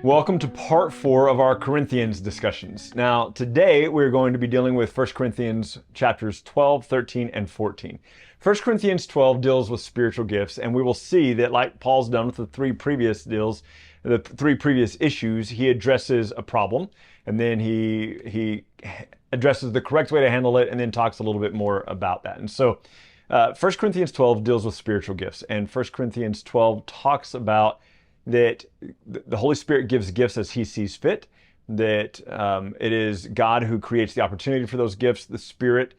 Welcome to part 4 of our Corinthians discussions. Now, today we're going to be dealing with 1 Corinthians chapters 12, 13, and 14. 1 Corinthians 12 deals with spiritual gifts, and we will see that, like Paul's done with the three previous issues, he addresses a problem, and then he addresses the correct way to handle it, and then talks a little bit more about that. And so 1 Corinthians 12 deals with spiritual gifts, and 1 Corinthians 12 talks about that the Holy Spirit gives gifts as he sees fit, that it is God who creates the opportunity for those gifts. The Spirit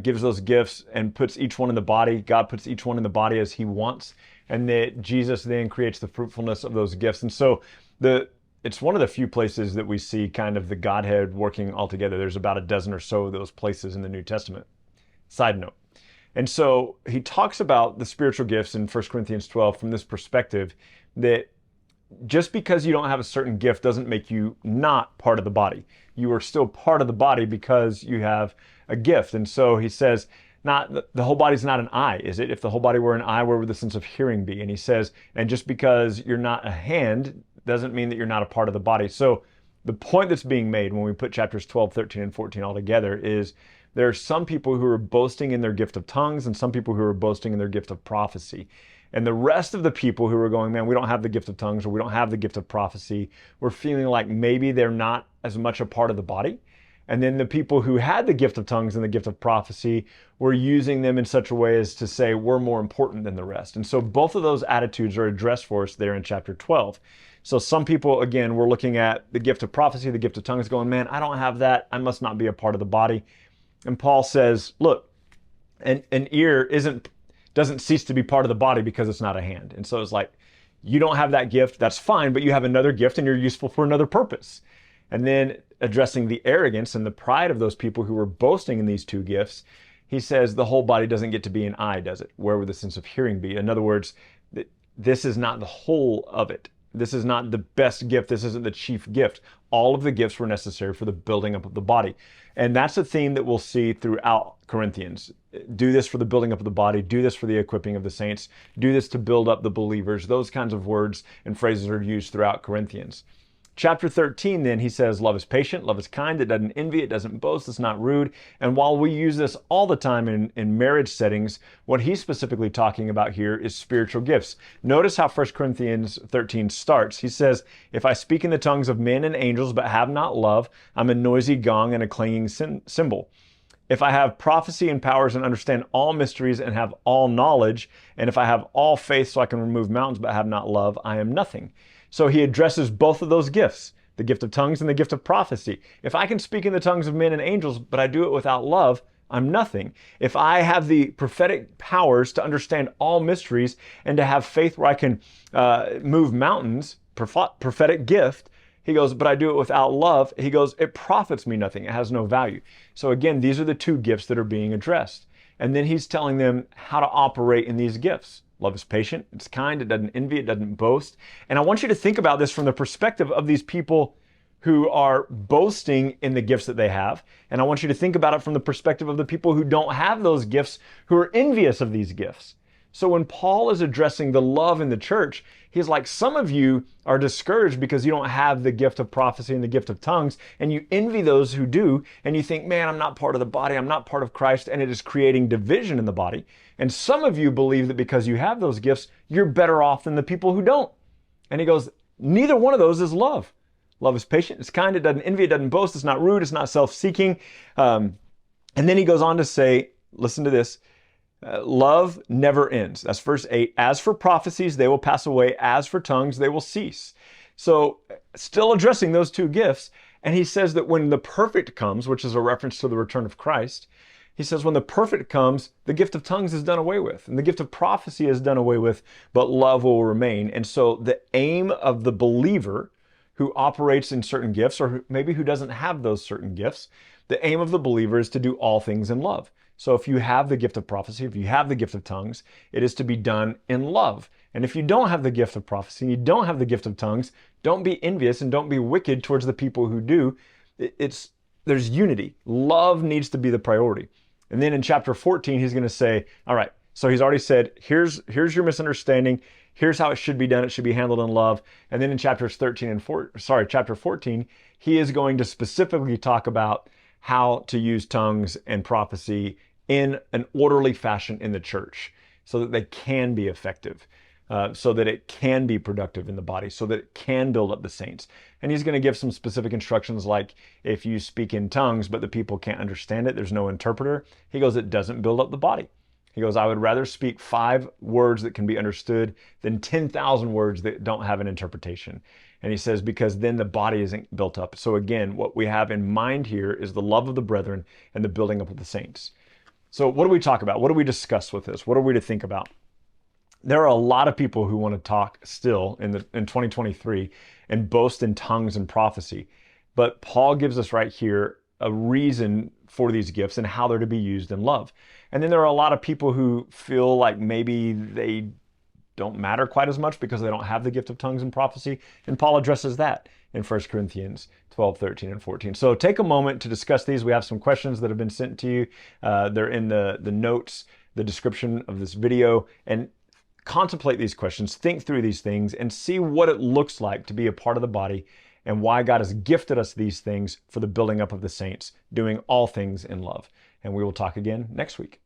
gives those gifts and puts each one in the body. God puts each one in the body as he wants, and that Jesus then creates the fruitfulness of those gifts. And so it's one of the few places that we see kind of the Godhead working all together. There's about a dozen or so of those places in the New Testament. Side note. And so he talks about the spiritual gifts in 1 Corinthians 12 from this perspective, that just because you don't have a certain gift doesn't make you not part of the body. You are still part of the body because you have a gift. And so he says, not the whole body's not an eye, is it? If the whole body were an eye, where would the sense of hearing be? And he says, and just because you're not a hand doesn't mean that you're not a part of the body. So the point that's being made when we put chapters 12, 13, and 14 all together is there are some people who are boasting in their gift of tongues and some people who are boasting in their gift of prophecy. And the rest of the people who are going, man, we don't have the gift of tongues or we don't have the gift of prophecy, we're feeling like maybe they're not as much a part of the body. And then the people who had the gift of tongues and the gift of prophecy were using them in such a way as to say we're more important than the rest. And so both of those attitudes are addressed for us there in chapter 12. So some people, again, we're looking at the gift of prophecy, the gift of tongues, going, man, I don't have that. I must not be a part of the body. And Paul says, look, an ear doesn't cease to be part of the body because it's not a hand. And so it's like, you don't have that gift, that's fine, but you have another gift and you're useful for another purpose. And then addressing the arrogance and the pride of those people who were boasting in these two gifts, he says the whole body doesn't get to be an eye, does it? Where would the sense of hearing be? In other words, this is not the whole of it. This is not the best gift. This isn't the chief gift. All of the gifts were necessary for the building up of the body. And that's a theme that we'll see throughout Corinthians. Do this for the building up of the body. Do this for the equipping of the saints. Do this to build up the believers. Those kinds of words and phrases are used throughout Corinthians. Chapter 13, then, he says, love is patient, love is kind, it doesn't envy, it doesn't boast, it's not rude. And while we use this all the time in marriage settings, what he's specifically talking about here is spiritual gifts. Notice how 1 Corinthians 13 starts. He says, if I speak in the tongues of men and angels but have not love, I'm a noisy gong and a clanging cymbal. If I have prophecy and powers and understand all mysteries and have all knowledge, and if I have all faith so I can remove mountains but have not love, I am nothing. So he addresses both of those gifts, the gift of tongues and the gift of prophecy. If I can speak in the tongues of men and angels, but I do it without love, I'm nothing. If I have the prophetic powers to understand all mysteries and to have faith where I can move mountains, prophetic gift, he goes, but I do it without love. He goes, it profits me nothing. It has no value. So again, these are the two gifts that are being addressed. And then he's telling them how to operate in these gifts. Love is patient, it's kind, it doesn't envy, it doesn't boast. And I want you to think about this from the perspective of these people who are boasting in the gifts that they have. And I want you to think about it from the perspective of the people who don't have those gifts, who are envious of these gifts. So when Paul is addressing the love in the church, he's like, some of you are discouraged because you don't have the gift of prophecy and the gift of tongues, and you envy those who do, and you think, man, I'm not part of the body, I'm not part of Christ, and it is creating division in the body. And some of you believe that because you have those gifts, you're better off than the people who don't. And he goes, neither one of those is love. Love is patient, it's kind, it doesn't envy, it doesn't boast, it's not rude, it's not self-seeking. And then he goes on to say, listen to this, love never ends. That's verse 8. As for prophecies, they will pass away. As for tongues, they will cease. So still addressing those two gifts. And he says that when the perfect comes, which is a reference to the return of Christ, he says when the perfect comes, the gift of tongues is done away with. And the gift of prophecy is done away with, but love will remain. And so the aim of the believer who operates in certain gifts, or maybe who doesn't have those certain gifts, the aim of the believer is to do all things in love. So if you have the gift of prophecy, if you have the gift of tongues, it is to be done in love. And if you don't have the gift of prophecy and you don't have the gift of tongues, don't be envious and don't be wicked towards the people who do. There's unity. Love needs to be the priority. And then in chapter 14, he's going to say, all right, so he's already said, here's your misunderstanding. Here's how it should be done. It should be handled in love. And then in chapter 14, he is going to specifically talk about how to use tongues and prophecy in an orderly fashion in the church so that they can be effective. So that it can be productive in the body, so that it can build up the saints. And he's going to give some specific instructions, like if you speak in tongues, but the people can't understand it, there's no interpreter. He goes, it doesn't build up the body. He goes, I would rather speak 5 words that can be understood than 10,000 words that don't have an interpretation. And he says, because then the body isn't built up. So again, what we have in mind here is the love of the brethren and the building up of the saints. So what do we talk about? What do we discuss with this? What are we to think about? There are a lot of people who want to talk still in 2023 and boast in tongues and prophecy. But Paul gives us right here a reason for these gifts and how they're to be used in love. And then there are a lot of people who feel like maybe they don't matter quite as much because they don't have the gift of tongues and prophecy. And Paul addresses that in 1 Corinthians 12, 13, and 14. So take a moment to discuss these. We have some questions that have been sent to you. They're in the notes, the description of this video. And contemplate these questions, think through these things, and see what it looks like to be a part of the body and why God has gifted us these things for the building up of the saints, doing all things in love. And we will talk again next week.